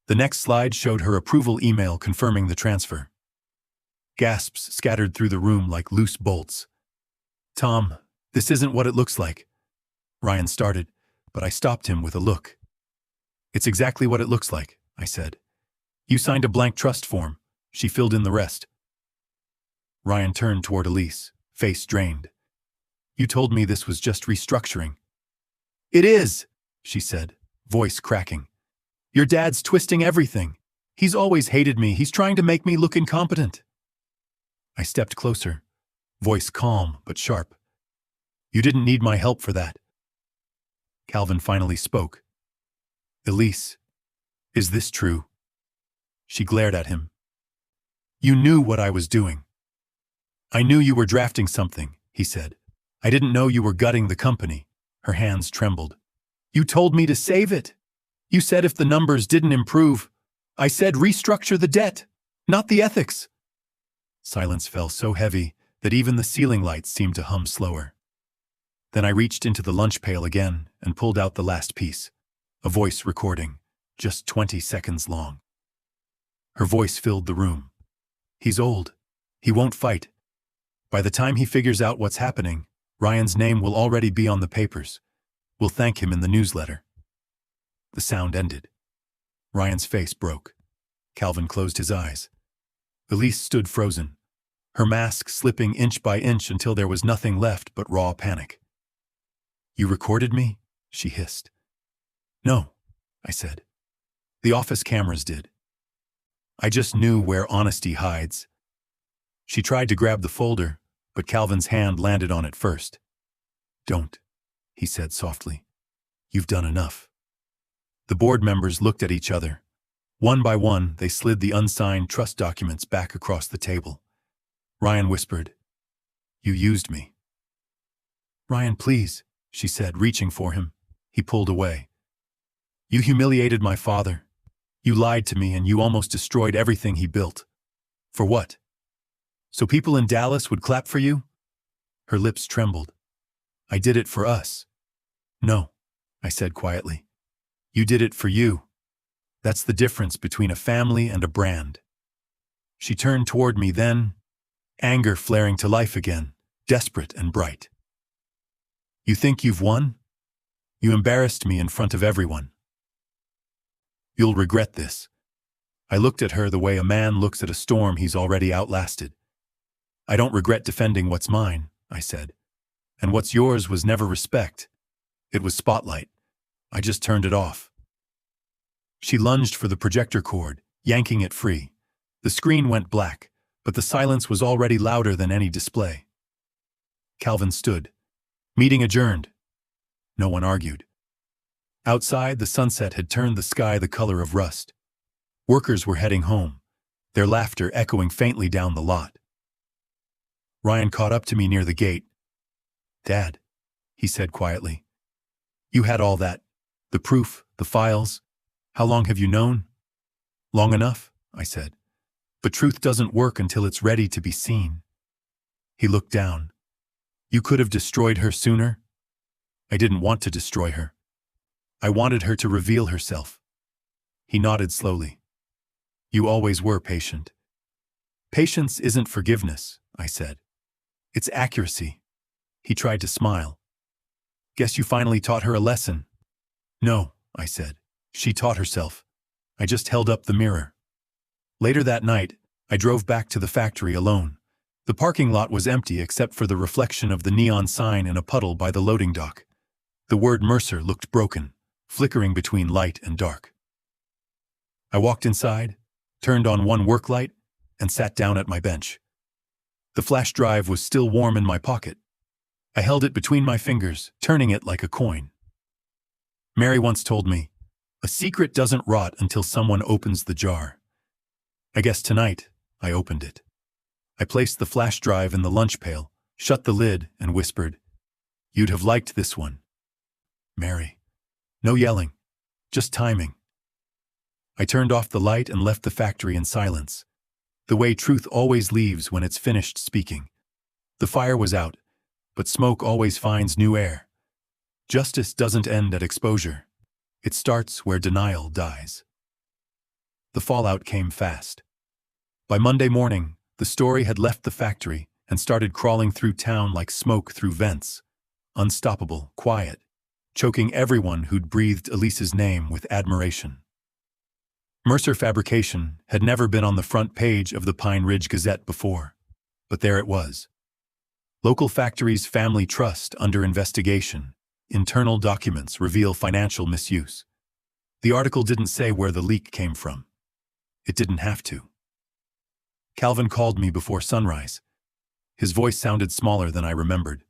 The next slide showed her approval email confirming the transfer. Gasps scattered through the room like loose bolts. Tom, this isn't what it looks like. Ryan started, but I stopped him with a look. It's exactly what it looks like, I said. You signed a blank trust form. She filled in the rest. Ryan turned toward Elise, face drained. You told me this was just restructuring. It is, she said, voice cracking. Your dad's twisting everything. He's always hated me. He's trying to make me look incompetent. I stepped closer, voice calm but sharp. You didn't need my help for that. Calvin finally spoke. Elise, is this true? She glared at him. You knew what I was doing. I knew you were drafting something, he said. I didn't know you were gutting the company. Her hands trembled. You told me to save it. You said if the numbers didn't improve, I said restructure the debt, not the ethics. Silence fell so heavy that even the ceiling lights seemed to hum slower. Then I reached into the lunch pail again and pulled out the last piece, a voice recording, just 20 seconds long. Her voice filled the room. He's old. He won't fight. By the time he figures out what's happening, Ryan's name will already be on the papers. We'll thank him in the newsletter. The sound ended. Ryan's face broke. Calvin closed his eyes. Elise stood frozen, her mask slipping inch by inch until there was nothing left but raw panic. You recorded me? She hissed. No, I said. The office cameras did. I just knew where honesty hides. She tried to grab the folder, but Calvin's hand landed on it first. Don't, he said softly. You've done enough. The board members looked at each other. One by one, they slid the unsigned trust documents back across the table. Ryan whispered, You used me. Ryan, please, she said, reaching for him. He pulled away. You humiliated my father. You lied to me and you almost destroyed everything he built. For what? So people in Dallas would clap for you? Her lips trembled. I did it for us. No, I said quietly. You did it for you. That's the difference between a family and a brand. She turned toward me then, anger flaring to life again, desperate and bright. You think you've won? You embarrassed me in front of everyone. You'll regret this. I looked at her the way a man looks at a storm he's already outlasted. I don't regret defending what's mine, I said. And what's yours was never respect. It was spotlight. I just turned it off. She lunged for the projector cord, yanking it free. The screen went black, but the silence was already louder than any display. Calvin stood. Meeting adjourned. No one argued. Outside, the sunset had turned the sky the color of rust. Workers were heading home, their laughter echoing faintly down the lot. Ryan caught up to me near the gate. "Dad," he said quietly, "you had all that. The proof, the files. How long have you known?" "Long enough," I said. "But truth doesn't work until it's ready to be seen." He looked down. "You could have destroyed her sooner." "I didn't want to destroy her. I wanted her to reveal herself." He nodded slowly. "You always were patient." "Patience isn't forgiveness," I said. "It's accuracy." He tried to smile. "Guess you finally taught her a lesson." "No," I said. "She taught herself. I just held up the mirror." Later that night, I drove back to the factory alone. The parking lot was empty except for the reflection of the neon sign in a puddle by the loading dock. The word Mercer looked broken, flickering between light and dark. I walked inside, turned on one work light, and sat down at my bench. The flash drive was still warm in my pocket. I held it between my fingers, turning it like a coin. Mary once told me, "A secret doesn't rot until someone opens the jar." I guess tonight, I opened it. I placed the flash drive in the lunch pail, shut the lid, and whispered, "You'd have liked this one, Mary." No yelling, just timing. I turned off the light and left the factory in silence, the way truth always leaves when it's finished speaking. The fire was out, but smoke always finds new air. Justice doesn't end at exposure. It starts where denial dies. The fallout came fast. By Monday morning, the story had left the factory and started crawling through town like smoke through vents. Unstoppable, quiet, choking everyone who'd breathed Elise's name with admiration. Mercer Fabrication had never been on the front page of the Pine Ridge Gazette before, but there it was. Local factory's family trust under investigation. Internal documents reveal financial misuse. The article didn't say where the leak came from. It didn't have to. Calvin called me before sunrise. His voice sounded smaller than I remembered.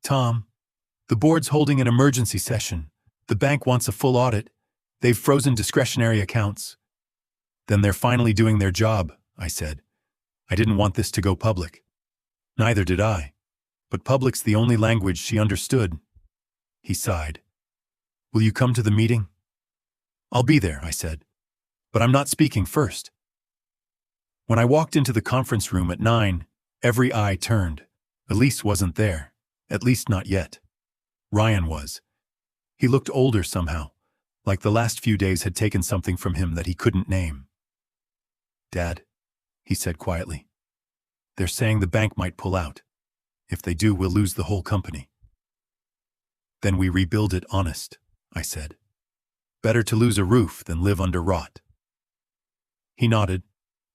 "Tom, the board's holding an emergency session. The bank wants a full audit. They've frozen discretionary accounts." "Then they're finally doing their job," I said. I didn't want this to go public. Neither did I. But public's the only language she understood. He sighed. "Will you come to the meeting?" "I'll be there," I said. "But I'm not speaking first." When I walked into the conference room at 9, every eye turned. Elise wasn't there, at least not yet. Ryan was. He looked older somehow, like the last few days had taken something from him that he couldn't name. "Dad," he said quietly, "they're saying the bank might pull out. If they do, we'll lose the whole company." "Then we rebuild it honest," I said. "Better to lose a roof than live under rot." He nodded,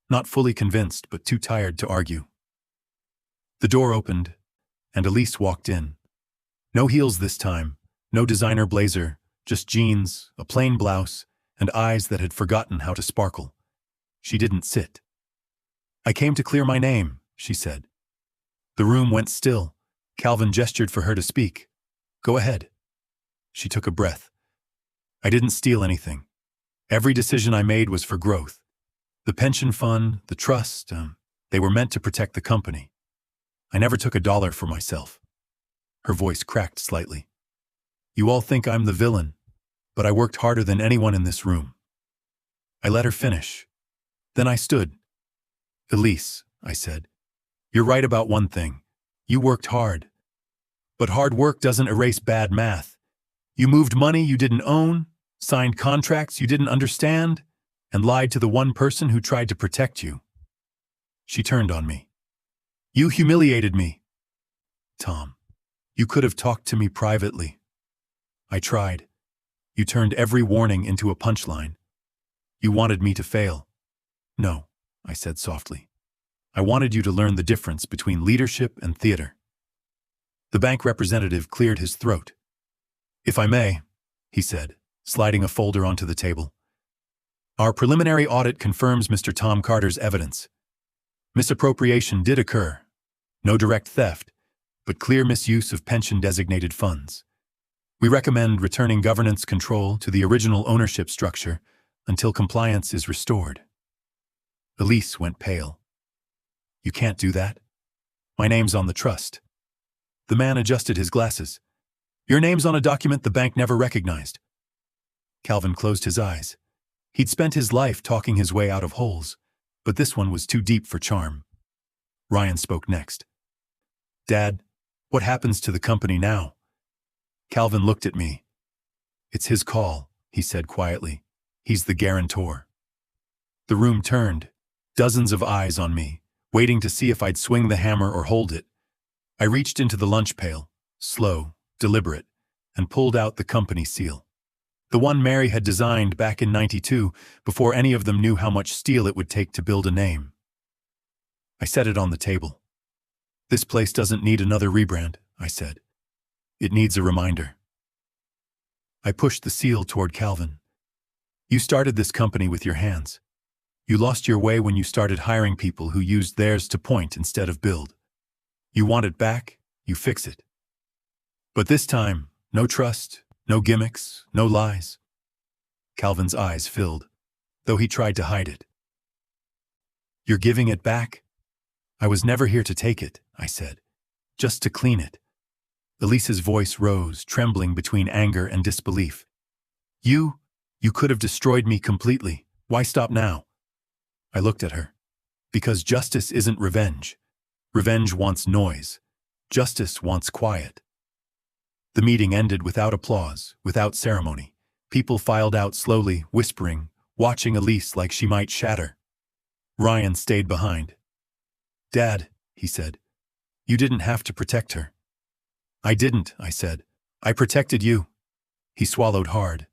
not fully convinced but too tired to argue. The door opened, and Elise walked in. No heels this time, no designer blazer, just jeans, a plain blouse, and eyes that had forgotten how to sparkle. She didn't sit. "I came to clear my name," she said. The room went still. Calvin gestured for her to speak. "Go ahead." She took a breath. "I didn't steal anything. Every decision I made was for growth. The pension fund, the trust, they were meant to protect the company. I never took a dollar for myself." Her voice cracked slightly. "You all think I'm the villain, but I worked harder than anyone in this room." I let her finish. Then I stood. "Elise," I said, "you're right about one thing. You worked hard. But hard work doesn't erase bad math. You moved money you didn't own, signed contracts you didn't understand, and lied to the one person who tried to protect you." She turned on me. "You humiliated me." "Tom, you could have talked to me privately." "I tried. You turned every warning into a punchline." You wanted me to fail. No, I said softly. I wanted you to learn the difference between leadership and theater. The bank representative cleared his throat. If I may, he said, sliding a folder onto the table. Our preliminary audit confirms Mr. Tom Carter's evidence. Misappropriation did occur. No direct theft, but clear misuse of pension-designated funds. We recommend returning governance control to the original ownership structure until compliance is restored. Elise went pale. You can't do that. My name's on the trust. The man adjusted his glasses. Your name's on a document the bank never recognized. Calvin closed his eyes. He'd spent his life talking his way out of holes, but this one was too deep for charm. Ryan spoke next. Dad, what happens to the company now? Calvin looked at me. It's his call, he said quietly. He's the guarantor. The room turned, dozens of eyes on me, waiting to see if I'd swing the hammer or hold it. I reached into the lunch pail, slow, deliberate, and pulled out the company seal. The one Mary had designed back in '92, before any of them knew how much steel it would take to build a name. I set it on the table. This place doesn't need another rebrand, I said. It needs a reminder. I pushed the seal toward Calvin. You started this company with your hands. You lost your way when you started hiring people who used theirs to point instead of build. You want it back, you fix it. But this time, no trust, no gimmicks, no lies. Calvin's eyes filled, though he tried to hide it. You're giving it back? I was never here to take it, I said. Just to clean it. Elise's voice rose, trembling between anger and disbelief. You could have destroyed me completely. Why stop now? I looked at her. Because justice isn't revenge. Revenge wants noise. Justice wants quiet. The meeting ended without applause, without ceremony. People filed out slowly, whispering, watching Elise like she might shatter. Ryan stayed behind. Dad, he said, you didn't have to protect her. I didn't, I said. I protected you. He swallowed hard.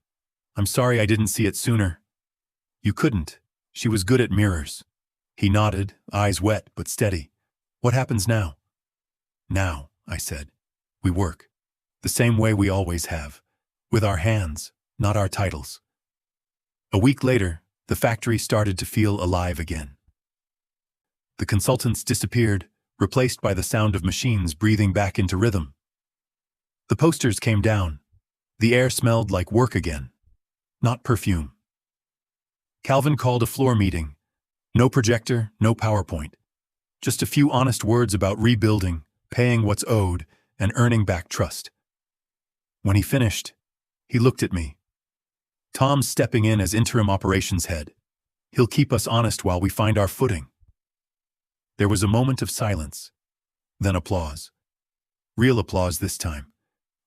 I'm sorry I didn't see it sooner. You couldn't. She was good at mirrors. He nodded, eyes wet but steady. What happens now? Now, I said, we work. The same way we always have. With our hands, not our titles. A week later, the factory started to feel alive again. The consultants disappeared, replaced by the sound of machines breathing back into rhythm. The posters came down. The air smelled like work again, not perfume. Calvin called a floor meeting. No projector, no PowerPoint. Just a few honest words about rebuilding, paying what's owed, and earning back trust. When he finished, he looked at me. Tom's stepping in as interim operations head. He'll keep us honest while we find our footing. There was a moment of silence, then applause. Real applause this time,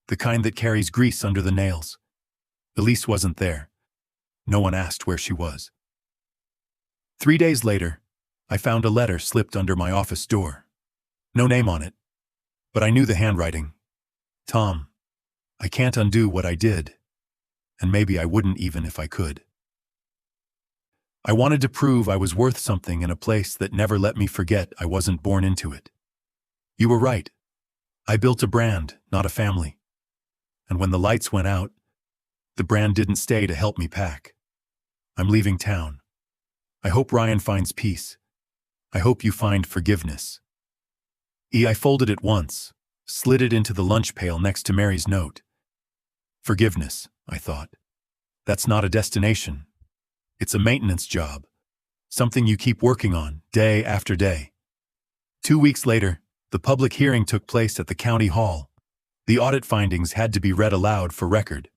the kind that carries grease under the nails. Elise wasn't there. No one asked where she was. 3 days later, I found a letter slipped under my office door. No name on it, but I knew the handwriting. Tom, I can't undo what I did, and maybe I wouldn't even if I could. I wanted to prove I was worth something in a place that never let me forget I wasn't born into it. You were right. I built a brand, not a family. And when the lights went out, the brand didn't stay to help me pack. I'm leaving town. I hope Ryan finds peace. I hope you find forgiveness. I folded it once, slid it into the lunch pail next to Mary's note. Forgiveness, I thought. That's not a destination. It's a maintenance job. Something you keep working on, day after day. 2 weeks later, the public hearing took place at the county hall. The audit findings had to be read aloud for record.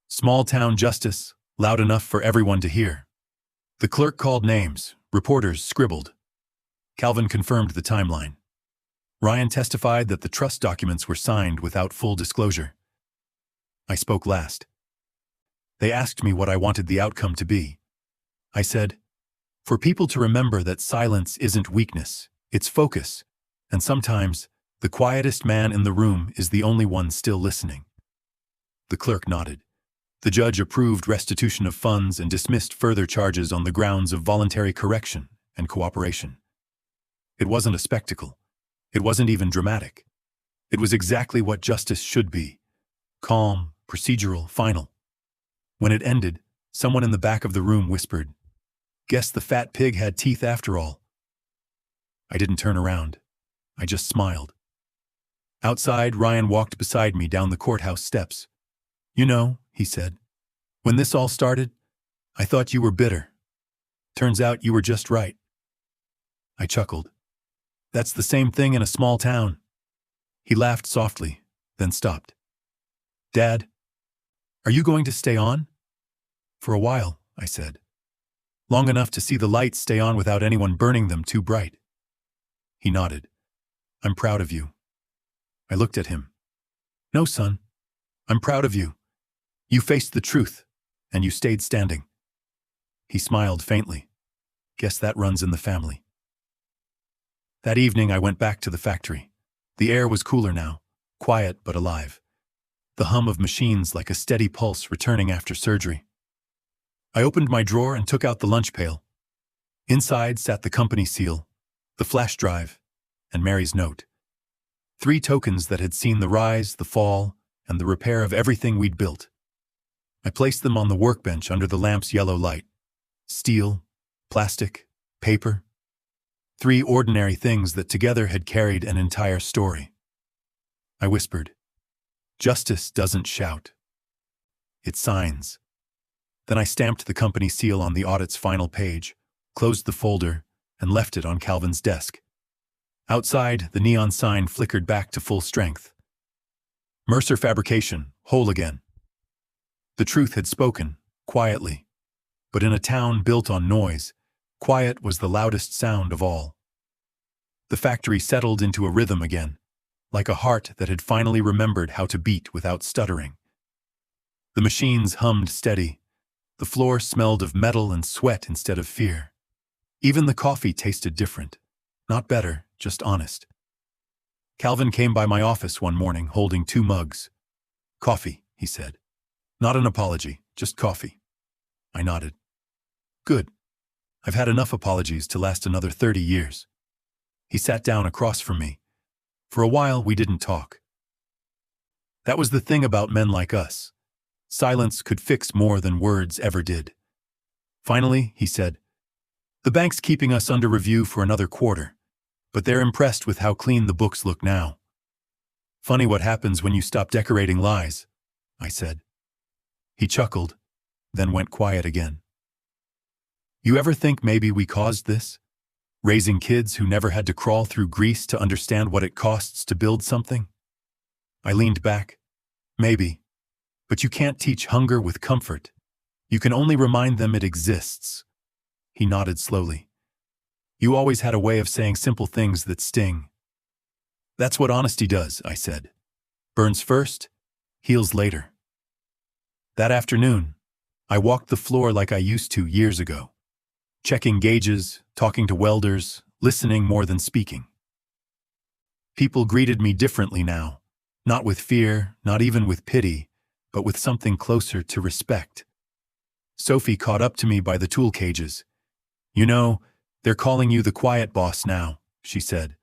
Small-town justice, loud enough for everyone to hear. The clerk called names, reporters scribbled. Calvin confirmed the timeline. Ryan testified that the trust documents were signed without full disclosure. I spoke last. They asked me what I wanted the outcome to be. I said, for people to remember that silence isn't weakness, it's focus, and sometimes the quietest man in the room is the only one still listening. The clerk nodded. The judge approved restitution of funds and dismissed further charges on the grounds of voluntary correction and cooperation. It wasn't a spectacle. It wasn't even dramatic. It was exactly what justice should be: calm, procedural, final. When it ended, someone in the back of the room whispered, "Guess the fat pig had teeth after all." I didn't turn around. I just smiled. Outside, Ryan walked beside me down the courthouse steps. "You know," he said, "when this all started, I thought you were bitter. Turns out you were just right." I chuckled. "That's the same thing in a small town." He laughed softly, then stopped. "Dad, are you going to stay on?" "For a while," I said. "Long enough to see the lights stay on without anyone burning them too bright." He nodded. "I'm proud of you." I looked at him. "No, son. I'm proud of you. You faced the truth, and you stayed standing." He smiled faintly. "Guess that runs in the family." That evening I went back to the factory. The air was cooler now, quiet but alive. The hum of machines like a steady pulse returning after surgery. I opened my drawer and took out the lunch pail. Inside sat the company seal, the flash drive, and Mary's note. 3 tokens that had seen the rise, the fall, and the repair of everything we'd built. I placed them on the workbench under the lamp's yellow light. Steel, plastic, paper. 3 ordinary things that together had carried an entire story. I whispered, "Justice doesn't shout. It signs." Then I stamped the company seal on the audit's final page, closed the folder, and left it on Calvin's desk. Outside, the neon sign flickered back to full strength. Mercer Fabrication, whole again. The truth had spoken, quietly. But in a town built on noise, quiet was the loudest sound of all. The factory settled into a rhythm again, like a heart that had finally remembered how to beat without stuttering. The machines hummed steady. The floor smelled of metal and sweat instead of fear. Even the coffee tasted different. Not better, just honest. Calvin came by my office one morning holding 2 mugs. "Coffee," he said. "Not an apology, just coffee." I nodded. "Good. I've had enough apologies to last another 30 years. He sat down across from me. For a while, we didn't talk. That was the thing about men like us. Silence could fix more than words ever did. Finally, he said, "The bank's keeping us under review for another quarter, but they're impressed with how clean the books look now." "Funny what happens when you stop decorating lies," I said. He chuckled, then went quiet again. "You ever think maybe we caused this? Raising kids who never had to crawl through grease to understand what it costs to build something?" I leaned back. "Maybe. But you can't teach hunger with comfort. You can only remind them it exists." He nodded slowly. "You always had a way of saying simple things that sting." "That's what honesty does," I said. "Burns first, heals later." That afternoon, I walked the floor like I used to years ago. Checking gauges, talking to welders, listening more than speaking. People greeted me differently now, not with fear, not even with pity, but with something closer to respect. Sophie caught up to me by the tool cages. "You know, they're calling you the quiet boss now," she said.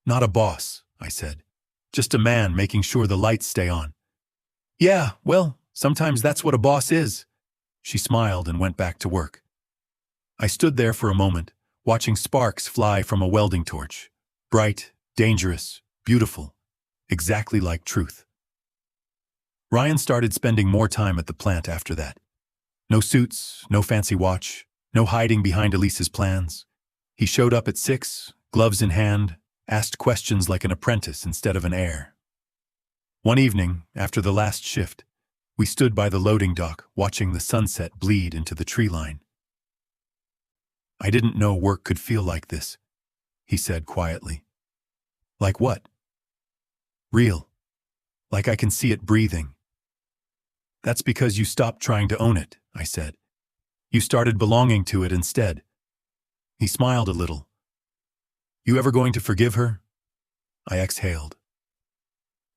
"Not a boss," I said. "Just a man making sure the lights stay on." "Yeah, well, sometimes that's what a boss is." She smiled and went back to work. I stood there for a moment, watching sparks fly from a welding torch. Bright, dangerous, beautiful, exactly like truth. Ryan started spending more time at the plant after that. No suits, no fancy watch, no hiding behind Elise's plans. He showed up at 6, gloves in hand, asked questions like an apprentice instead of an heir. One evening, after the last shift, we stood by the loading dock watching the sunset bleed into the tree line. "I didn't know work could feel like this," he said quietly. "Like what?" "Real. Like I can see it breathing." "That's because you stopped trying to own it," I said. "You started belonging to it instead." He smiled a little. "You ever going to forgive her?" I exhaled.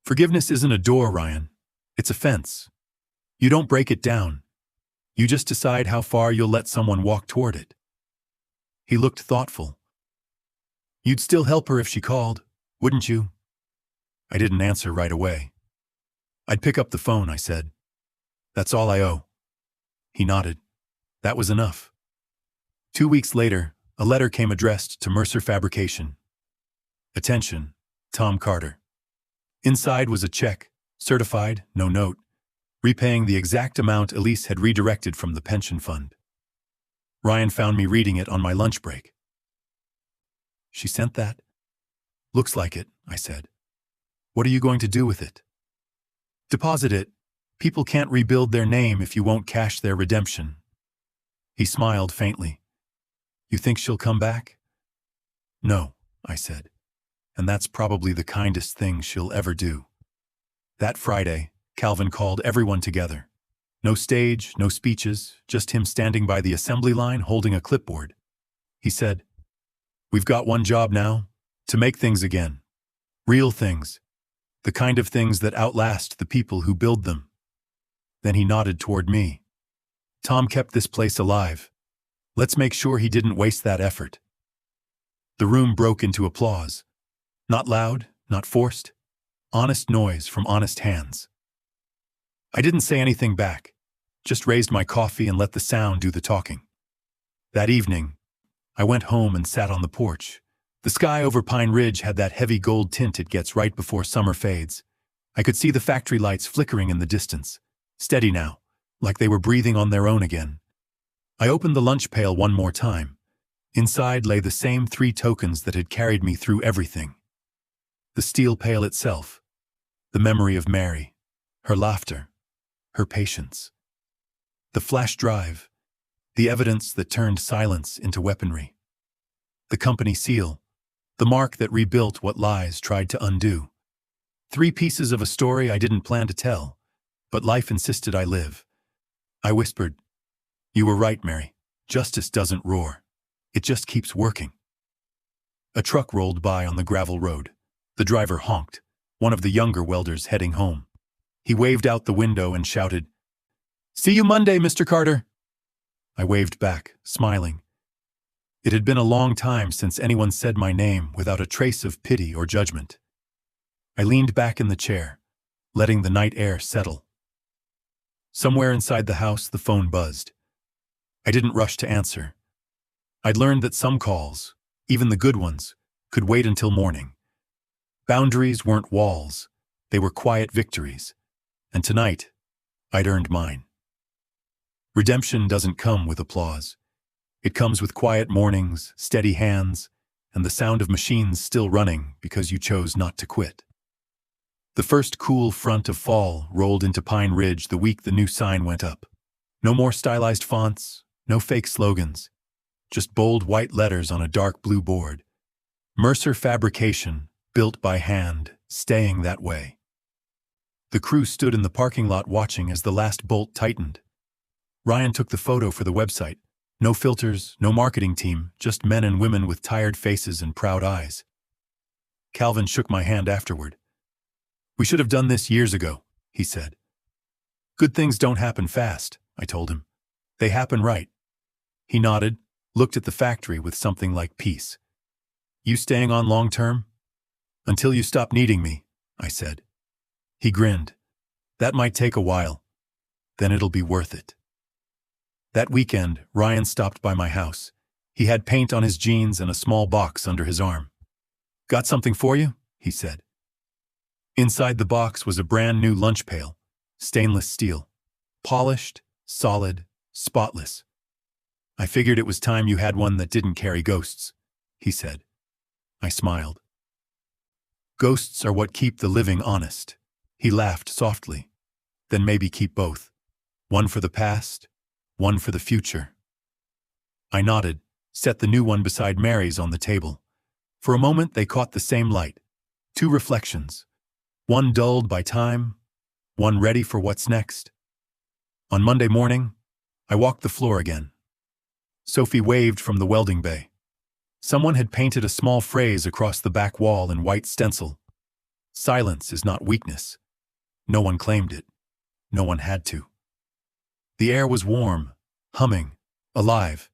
"Forgiveness isn't a door, Ryan. It's a fence. You don't break it down. You just decide how far you'll let someone walk toward it. He looked thoughtful. You'd still help her if she called, wouldn't you? I didn't answer right away. I'd pick up the phone, I said. That's all I owe. He nodded. That was enough. 2 weeks later, a letter came addressed to Mercer Fabrication. Attention, Tom Carter. Inside was a check, certified, no note, repaying the exact amount Elise had redirected from the pension fund. Ryan found me reading it on my lunch break. She sent that? Looks like it, I said. What are you going to do with it? Deposit it. People can't rebuild their name if you won't cash their redemption. He smiled faintly. You think she'll come back? No, I said. And that's probably the kindest thing she'll ever do. That Friday, Calvin called everyone together. No stage, no speeches, just him standing by the assembly line holding a clipboard. He said, We've got one job now, to make things again. Real things. The kind of things that outlast the people who build them. Then he nodded toward me. Tom kept this place alive. Let's make sure he didn't waste that effort. The room broke into applause. Not loud, not forced. Honest noise from honest hands. I didn't say anything back, just raised my coffee and let the sound do the talking. That evening, I went home and sat on the porch. The sky over Pine Ridge had that heavy gold tint it gets right before summer fades. I could see the factory lights flickering in the distance, steady now, like they were breathing on their own again. I opened the lunch pail one more time. Inside lay the same 3 tokens that had carried me through everything. The steel pail itself, the memory of Mary, her laughter, her patience. The flash drive, the evidence that turned silence into weaponry. The company seal, the mark that rebuilt what lies tried to undo. 3 pieces of a story I didn't plan to tell, but life insisted I live. I whispered, You were right, Mary. Justice doesn't roar. It just keeps working. A truck rolled by on the gravel road. The driver honked, one of the younger welders heading home. He waved out the window and shouted, See you Monday, Mr. Carter. I waved back, smiling. It had been a long time since anyone said my name without a trace of pity or judgment. I leaned back in the chair, letting the night air settle. Somewhere inside the house, the phone buzzed. I didn't rush to answer. I'd learned that some calls, even the good ones, could wait until morning. Boundaries weren't walls, they were quiet victories. And tonight, I'd earned mine. Redemption doesn't come with applause. It comes with quiet mornings, steady hands, and the sound of machines still running because you chose not to quit. The first cool front of fall rolled into Pine Ridge the week the new sign went up. No more stylized fonts, no fake slogans, just bold white letters on a dark blue board. Mercer Fabrication, built by hand, staying that way. The crew stood in the parking lot watching as the last bolt tightened. Ryan took the photo for the website. No filters, no marketing team, just men and women with tired faces and proud eyes. Calvin shook my hand afterward. We should have done this years ago, he said. Good things don't happen fast, I told him. They happen right. He nodded, looked at the factory with something like peace. You staying on long term? Until you stop needing me, I said. He grinned. That might take a while. Then it'll be worth it. That weekend, Ryan stopped by my house. He had paint on his jeans and a small box under his arm. Got something for you? He said. Inside the box was a brand new lunch pail, stainless steel, polished, solid, spotless. I figured it was time you had one that didn't carry ghosts, he said. I smiled. Ghosts are what keep the living honest. He laughed softly. Then maybe keep both. One for the past, one for the future. I nodded, set the new one beside Mary's on the table. For a moment they caught the same light. 2 reflections. One dulled by time, one ready for what's next. On Monday morning, I walked the floor again. Sophie waved from the welding bay. Someone had painted a small phrase across the back wall in white stencil. Silence is not weakness. No one claimed it. No one had to. The air was warm, humming, alive.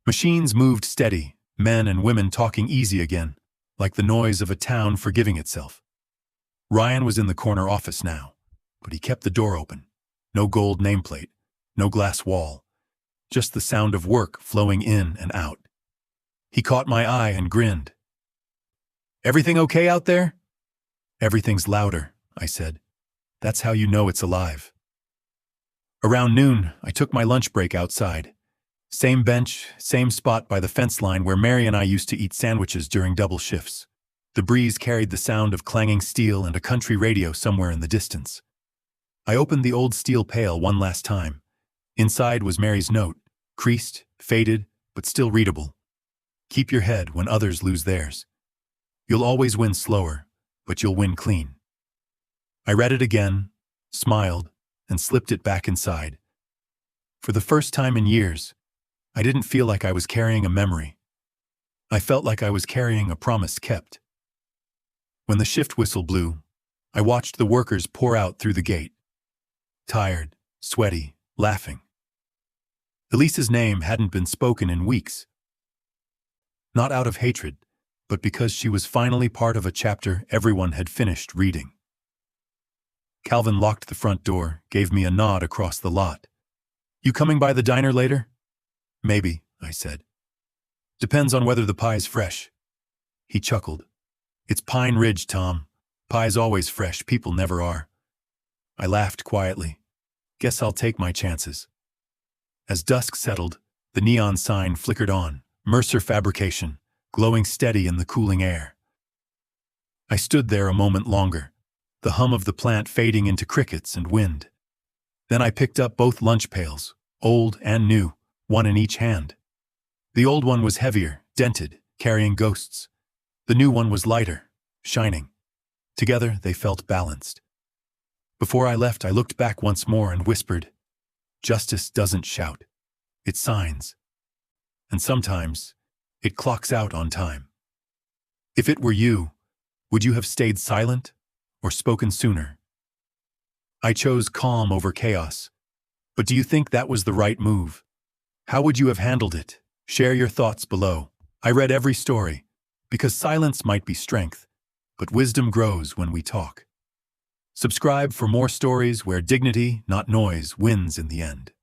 Machines moved steady, men and women talking easy again, like the noise of a town forgiving itself. Ryan was in the corner office now, but he kept the door open. No gold nameplate, no glass wall, just the sound of work flowing in and out. He caught my eye and grinned. "Everything okay out there?" "Everything's louder," I said. "That's how you know it's alive." Around noon, I took my lunch break outside. Same bench, same spot by the fence line where Mary and I used to eat sandwiches during double shifts. The breeze carried the sound of clanging steel and a country radio somewhere in the distance. I opened the old steel pail one last time. Inside was Mary's note, creased, faded, but still readable. "Keep your head when others lose theirs. You'll always win slower, but you'll win clean." I read it again, smiled, and slipped it back inside. For the first time in years, I didn't feel like I was carrying a memory. I felt like I was carrying a promise kept. When the shift whistle blew, I watched the workers pour out through the gate. Tired, sweaty, laughing. Elise's name hadn't been spoken in weeks. Not out of hatred, but because she was finally part of a chapter everyone had finished reading. Calvin locked the front door, gave me a nod across the lot. "You coming by the diner later?" "Maybe," I said. "Depends on whether the pie's fresh." He chuckled. "It's Pine Ridge, Tom. Pie's always fresh, people never are." I laughed quietly. Guess I'll take my chances. As dusk settled, the neon sign flickered on, Mercer Fabrication, glowing steady in the cooling air. I stood there a moment longer, the hum of the plant fading into crickets and wind. Then I picked up both lunch pails, old and new, one in each hand. The old one was heavier, dented, carrying ghosts. The new one was lighter, shining. Together they felt balanced. Before I left, I looked back once more and whispered, "Justice doesn't shout. It signs. And sometimes, it clocks out on time." If it were you, would you have stayed silent or spoken sooner? I chose calm over chaos. But do you think that was the right move? How would you have handled it? Share your thoughts below. I read every story, because silence might be strength, but wisdom grows when we talk. Subscribe for more stories where dignity, not noise, wins in the end.